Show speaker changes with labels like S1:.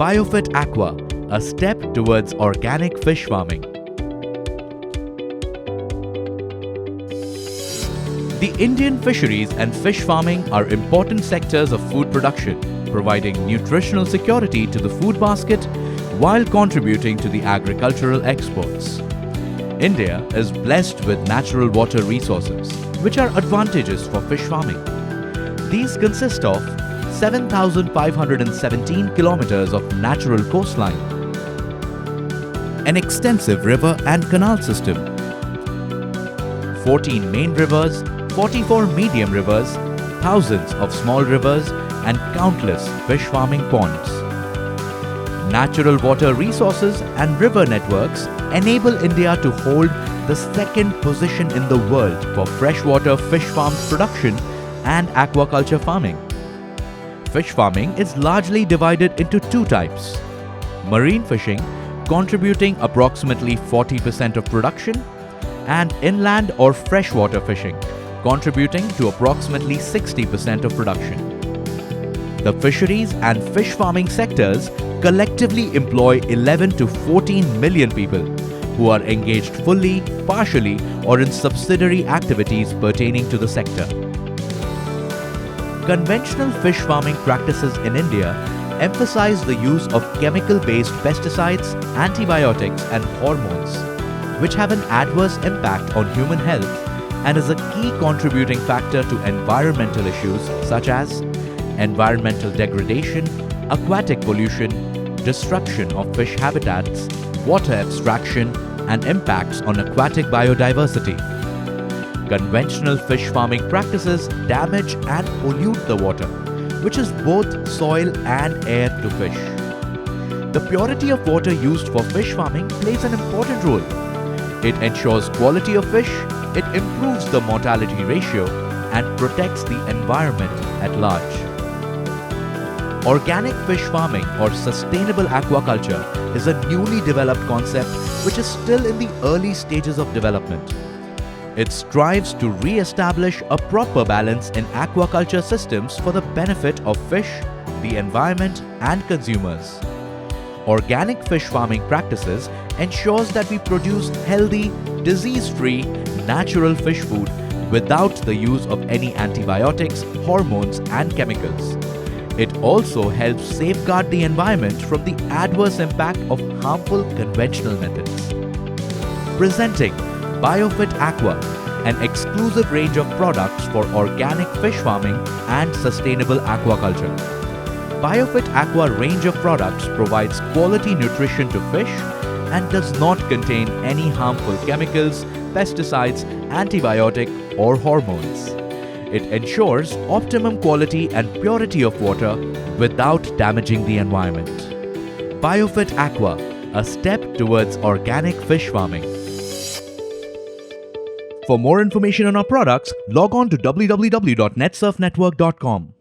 S1: Biofit Aqua, a step towards organic fish farming. The Indian fisheries and fish farming are important sectors of food production, providing nutritional security to the food basket while contributing to the agricultural exports. India is blessed with natural water resources, which are advantageous for fish farming. These consist of 7,517 kilometers of natural coastline, an extensive river and canal system, 14 main rivers, 44 medium rivers, thousands of small rivers, and countless fish farming ponds. Natural water resources and river networks enable India to hold the second position in the world for freshwater fish farm production and aquaculture farming. Fish farming is largely divided into two types: marine fishing, contributing approximately 40% of production, and inland or freshwater fishing, contributing to approximately 60% of production. The fisheries and fish farming sectors collectively employ 11 to 14 million people who are engaged fully, partially, or in subsidiary activities pertaining to the sector. Conventional fish farming practices in India emphasize the use of chemical-based pesticides, antibiotics, and hormones, which have an adverse impact on human health and is a key contributing factor to environmental issues such as environmental degradation, aquatic pollution, destruction of fish habitats, water abstraction, and impacts on aquatic biodiversity. Conventional fish farming practices damage and pollute the water, which is both soil and air to fish. The purity of water used for fish farming plays an important role. It ensures quality of fish, it improves the mortality ratio, and protects the environment at large. Organic fish farming or sustainable aquaculture is a newly developed concept which is still in the early stages of development. It strives to re-establish a proper balance in aquaculture systems for the benefit of fish, the environment, and consumers. Organic fish farming practices ensures that we produce healthy, disease-free, natural fish food without the use of any antibiotics, hormones, and chemicals. It also helps safeguard the environment from the adverse impact of harmful conventional methods. Presenting Biofit Aqua, an exclusive range of products for organic fish farming and sustainable aquaculture. Biofit Aqua range of products provides quality nutrition to fish and does not contain any harmful chemicals, pesticides, antibiotic, or hormones. It ensures optimum quality and purity of water without damaging the environment. Biofit Aqua, a step towards organic fish farming. For more information on our products, log on to www.netsurfnetwork.com.